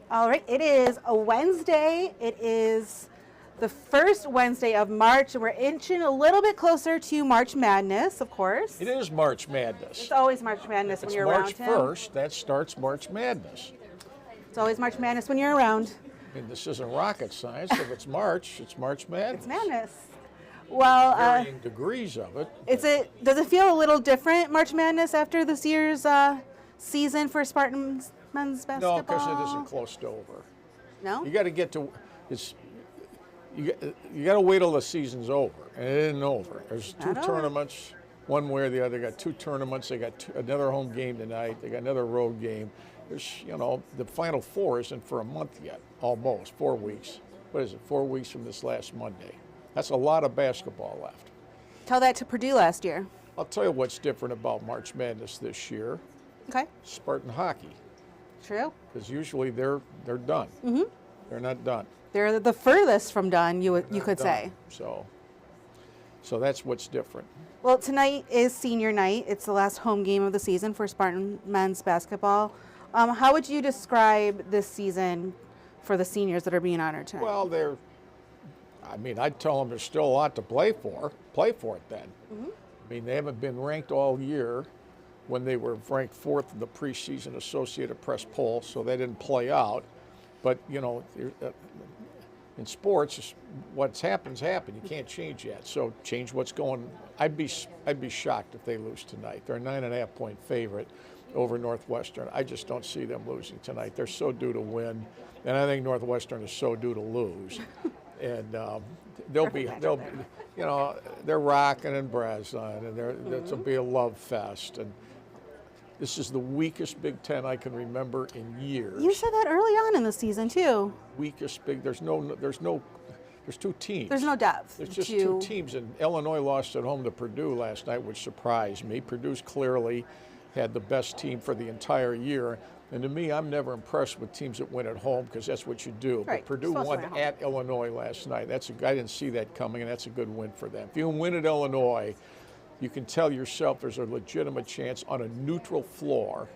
All right, it is a Wednesday. It is the first Wednesday of March, and we're inching a little bit closer to March Madness, of course. It is March Madness. It's always March Madness when It's you're March around. Tim. 1st, that starts March Madness. It's always March Madness when you're around. I mean, this isn't rocket science. If it's March Madness. It's madness. Well, varying degrees of it. Does it feel a little different, March Madness, after this year's season for Spartans men's basketball? No, because it isn't close to over. No? You got to get to you got to wait till the season's over, and it isn't over. There's two tournaments, one way or the other. They got two tournaments. They got another home game tonight. They got another road game. There's, the Final Four isn't for a month yet, almost 4 weeks. What is it? 4 weeks from this last Monday. That's a lot of basketball left. Tell that to Purdue last year. I'll tell you what's different about March Madness this year. Okay. Spartan hockey. True. Because usually they're done. Mm-hmm. They're not done. They're the furthest from done, you could say. So that's what's different. Well, tonight is senior night. It's the last home game of the season for Spartan men's basketball. How would you describe this season for the seniors that are being honored tonight? Well, I'd tell them there's still a lot to play for. Play for it then. Mm-hmm. I mean, they haven't been ranked all year when they were ranked 4th in the preseason Associated Press poll, so they didn't play out. But, in sports, what's happen's happened. You can't change that. So change what's going. I'd be shocked if they lose tonight. They're a 9.5-point favorite over Northwestern. I just don't see them losing tonight. They're so due to win, and I think Northwestern is so due to lose. And they're rocking and brazzing, and it'll be a love fest. And this is the weakest Big Ten I can remember in years. You said that early on in the season too. Weakest there's two teams. There's no depth. There's just two teams, and Illinois lost at home to Purdue last night, which surprised me. Purdue's clearly had the best team for the entire year. And to me, I'm never impressed with teams that win at home because that's what you do. Right. But Purdue won at Illinois last night. I didn't see that coming, and that's a good win for them. If you win at Illinois, you can tell yourself there's a legitimate chance on a neutral floor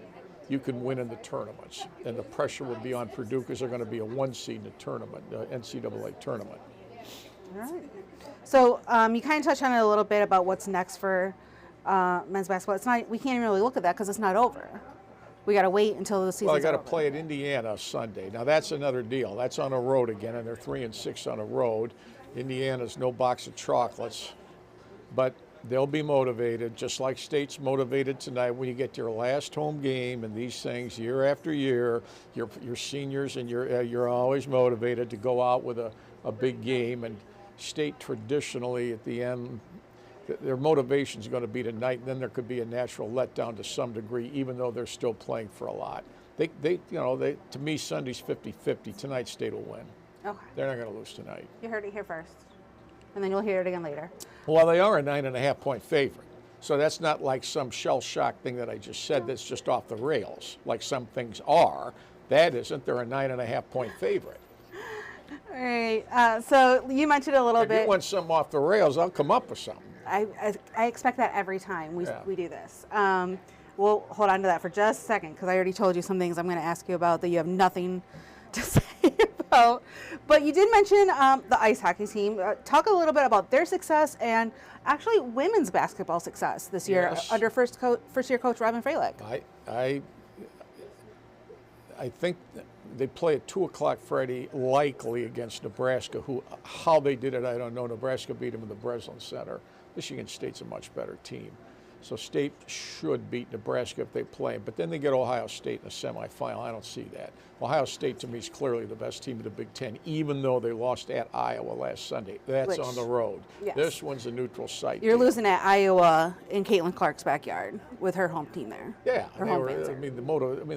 you can win in the tournaments. And the pressure will be on Purdue because they're going to be a 1 seed in the tournament, the NCAA tournament. All right. So you kind of touched on it a little bit about what's next for men's basketball. We can't even really look at that because it's not over. We got to wait until the season's over. Well, I got to play at Indiana Sunday. Now that's another deal. That's on the road again, and they're 3-6 on the road. Indiana's no box of chocolates, but they'll be motivated, just like State's motivated tonight. When you get your last home game and these things year after year, your seniors and you're always motivated to go out with a big game. And State traditionally at the end, their motivation is going to be tonight, and then there could be a natural letdown to some degree, even though they're still playing for a lot. To me, Sunday's 50-50. Tonight, State will win. Okay. They're not going to lose tonight. You heard it here first, and then you'll hear it again later. Well, they are a 9.5-point favorite, so that's not like some shell-shock thing that I just said that's just off the rails, like some things are. That isn't. They're a 9.5-point favorite. All right. So you mentioned a little bit. If you want something off the rails, I'll come up with something. I expect that every time we do this. We'll hold on to that for just a second because I already told you some things I'm going to ask you about that you have nothing to say about. But you did mention the ice hockey team. Talk a little bit about their success and actually women's basketball success this year under first-year coach Robin Fralick. I think they play at 2 o'clock Friday, likely against Nebraska. How they did it, I don't know. Nebraska beat them in the Breslin Center. Michigan State's a much better team. So State should beat Nebraska if they play. But then they get Ohio State in the semifinal. I don't see that. Ohio State, to me, is clearly the best team of the Big Ten, even though they lost at Iowa last Sunday. That's on the road. Yes. This one's a neutral site. You're losing at Iowa in Caitlin Clark's backyard with her home team there. Yeah.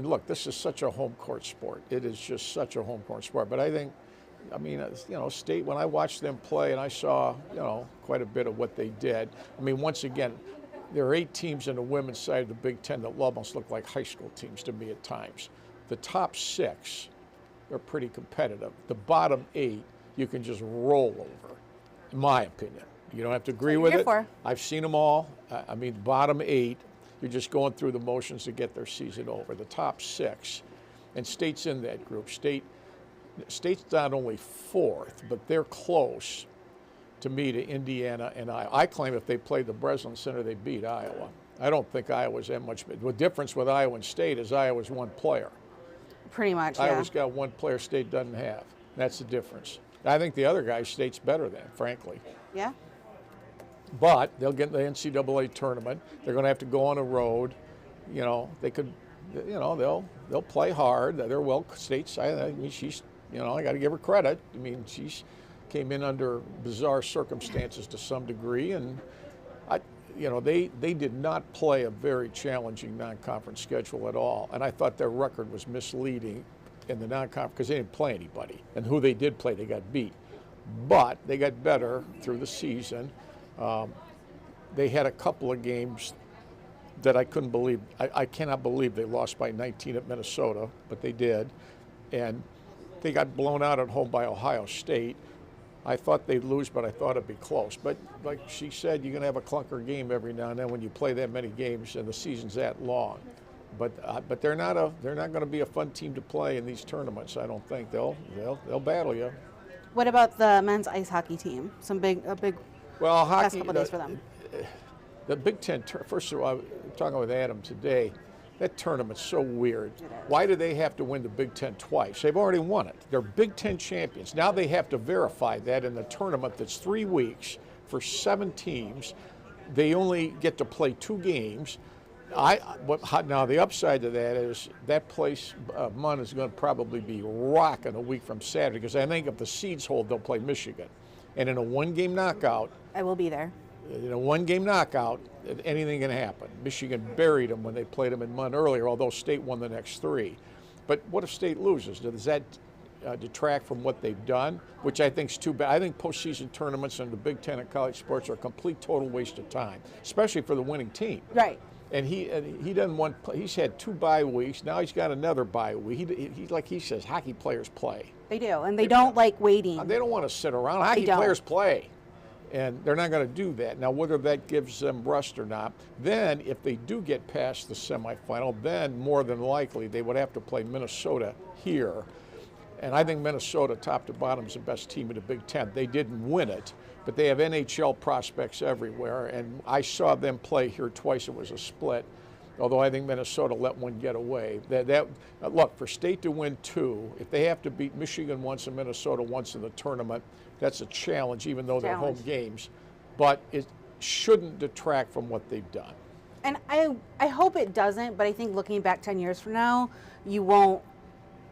Look, this is such a home court sport. It is just such a home court sport. But I think, State, when I watched them play and I saw, quite a bit of what they did, once again, there are 8 teams in the women's side of the Big Ten that almost look like high school teams to me at times. The top 6 are pretty competitive. The bottom 8, you can just roll over, in my opinion. You don't have to agree with it. I've seen them all. The bottom 8, you're just going through the motions to get their season over. The top 6, and State's in that group. State's not only fourth, but they're close to me to Indiana and Iowa. I claim if they played the Breslin Center, they beat Iowa. I don't think Iowa's that much. The difference with Iowa and State is Iowa's one player. Pretty much, yeah. Iowa's got one player State doesn't have. That's the difference. I think the other guy State's better than, frankly. Yeah. But they'll get in the NCAA tournament. They're going to have to go on a road. You know, they could, you know, they'll play hard. They're well. State's. I mean, she's. You know, I got to give her credit. I mean, she's came in under bizarre circumstances to some degree, and you know, they did not play a very challenging non-conference schedule at all. And I thought their record was misleading in the non-conference because they didn't play anybody. And who they did play, they got beat. But they got better through the season. They had a couple of games that I couldn't believe. I cannot believe they lost by 19 at Minnesota, but they did. And they got blown out at home by Ohio State. I thought they'd lose, but I thought it'd be close. But like she said, you're going to have a clunker game every now and then when you play that many games and the season's that long. But they're not going to be a fun team to play in these tournaments. I don't think they'll battle you. What about the men's ice hockey team? A big well, hockey, past couple days for them. The Big Ten. First of all, I was talking with Adam today. That tournament's so weird. Why do they have to win the Big Ten twice? They've already won it. They're Big Ten champions. Now they have to verify that in the tournament that's 3 weeks for 7 teams. They only get to play 2 games. Now the upside to that is that place, Munn, is going to probably be rocking a week from Saturday because I think if the seeds hold, they'll play Michigan. And in a 1-game knockout, I will be there. In a 1-game knockout, anything can happen. Michigan buried them when they played them in Munn earlier, although State won the next 3. But what if State loses? Does that detract from what they've done? Which I think is too bad. I think postseason tournaments and the Big Ten and college sports are a complete total waste of time, especially for the winning team. Right. And he doesn't want. He's had 2 bye weeks. Now he's got another bye week. He like he says, hockey players play. They do, and they don't like waiting. They don't want to sit around. Hockey players play. And they're not going to do that. Now, whether that gives them rust or not, then if they do get past the semifinal, then more than likely they would have to play Minnesota here. And I think Minnesota, top to bottom, is the best team in the Big Ten. They didn't win it, but they have NHL prospects everywhere. And I saw them play here twice. It was a split, although I think Minnesota let one get away. Look, for State to win 2, if they have to beat Michigan once and Minnesota once in the tournament, that's a challenge, even though they're home games. But it shouldn't detract from what they've done. And I hope it doesn't, but I think looking back 10 years from now, you won't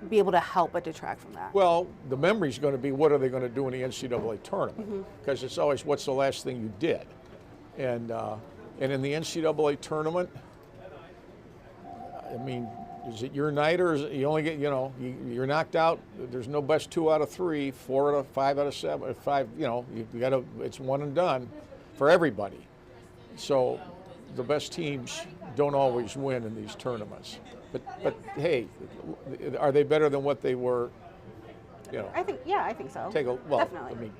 be able to help but detract from that. Well, the memory's going to be what are they going to do in the NCAA tournament? Because it's always what's the last thing you did. And in the NCAA tournament, I mean, is it your night or is it, you only get, you're knocked out. There's no best 2 out of 3, 4 out of 5 out of 7, 5, you got to, it's one and done for everybody. So the best teams don't always win in these tournaments. But hey, are they better than what they were? I think so. Definitely. I mean,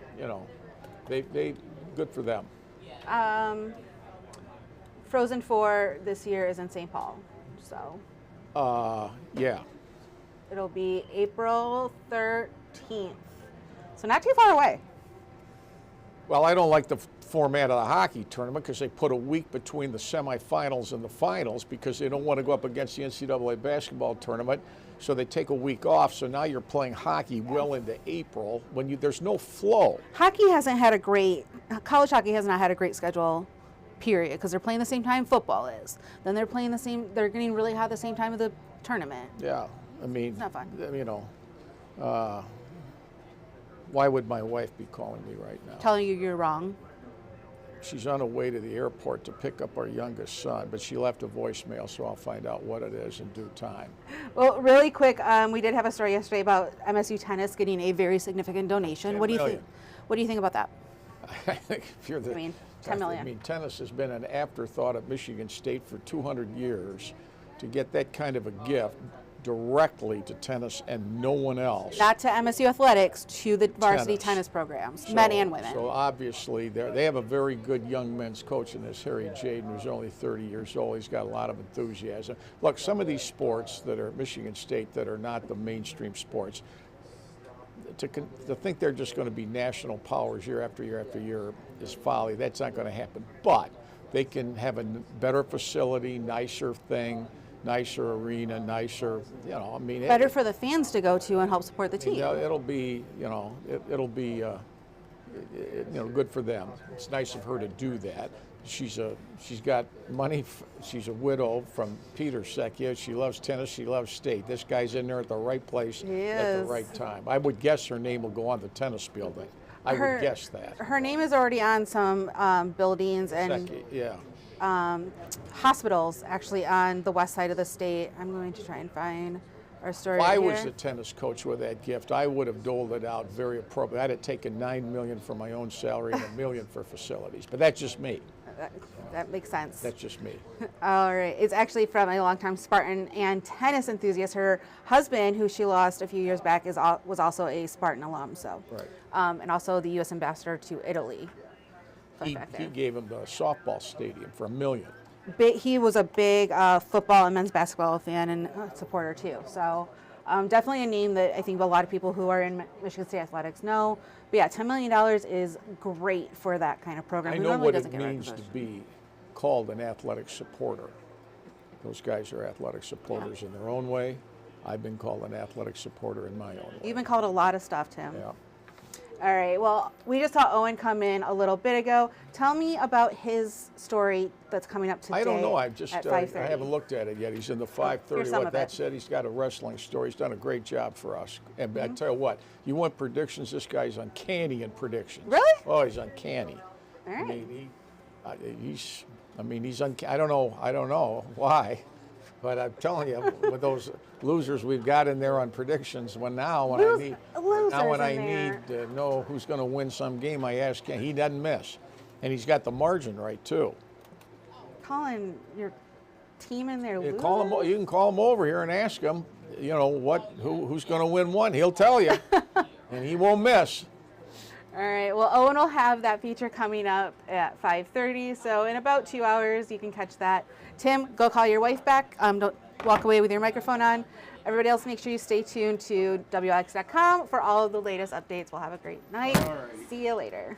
they good for them. Frozen 4 this year is in St. Paul, so. Yeah. It'll be April 13th, so not too far away. Well, I don't like the format of the hockey tournament because they put a week between the semifinals and the finals because they don't want to go up against the NCAA basketball tournament, so they take a week off. So now you're playing hockey well into April when there's no flow. College hockey has not had a great schedule, period, because they're playing the same time football is. Then they're getting really hot the same time of the tournament. Yeah, I mean, it's not fun. Why would my wife be calling me right now? Telling you you're wrong. She's on her way to the airport to pick up our youngest son, but she left a voicemail, so I'll find out what it is in due time. Well, really quick, we did have a story yesterday about MSU tennis getting a very significant donation. What do you think? What do you think about that? I think if you're the, 10 million. I mean, tennis has been an afterthought at Michigan State for 200 years. To get that kind of a gift, directly to tennis and no one else. Not to MSU athletics, to the varsity tennis programs, men and women. So obviously they have a very good young men's coach in this, Harry Jaden, who's only 30 years old. He's got a lot of enthusiasm. Look, some of these sports that are at Michigan State that are not the mainstream sports, to think they're just going to be national powers year after year after year is folly. That's not going to happen. But they can have a better facility, nicer thing, nicer arena, nicer, I mean. Better for the fans to go to and help support the team. It'll be, it'll be, good for them. It's nice of her to do that. She's got money. She's a widow from Peter Secchia. She loves tennis. She loves state. This guy's in there at the right place at the right time. I would guess her name will go on the tennis building. I would guess that. Her name is already on some buildings and hospitals, actually, on the west side of the state. I'm going to try and find our story. If I was the tennis coach with that gift, I would have doled it out very appropriately. I'd have taken $9 million for my own salary and $1 million for facilities. But that's just me. That makes sense. That's just me. All right. It's actually from a longtime Spartan and tennis enthusiast. Her husband, who she lost a few years back, was also a Spartan alum. So, right. And also the U.S. ambassador to Italy. He gave him the softball stadium for $1 million. He was a big football and men's basketball fan and supporter too. So definitely a name that I think a lot of people who are in Michigan State athletics know. But yeah, $10 million is great for that kind of program. I know what it means to be called an athletic supporter. Those guys are athletic supporters in their own way. I've been called an athletic supporter in my own way. You've been called a lot of stuff, Tim. Yeah. All right, well, we just saw Owen come in a little bit ago. Tell me about his story that's coming up today. I don't know. I haven't looked at it yet. He's in the 5:30. What that said, he's got a wrestling story. He's done a great job for us. And I tell you what, you want predictions? This guy's uncanny in predictions. Really? Oh, he's uncanny. All right. I mean, he's I don't know why. But I'm telling you, with those losers we've got in there on predictions, when I need to know who's going to win some game, I ask him. He doesn't miss, and he's got the margin right too. Calling your team in there. You can call him over here and ask him. Who's going to win one? He'll tell you, and he won't miss. All right. Well, Owen will have that feature coming up at 5:30. So in about 2 hours, you can catch that. Tim, go call your wife back. Don't walk away with your microphone on. Everybody else, make sure you stay tuned to WX.com for all of the latest updates. We'll have a great night. All right. See you later.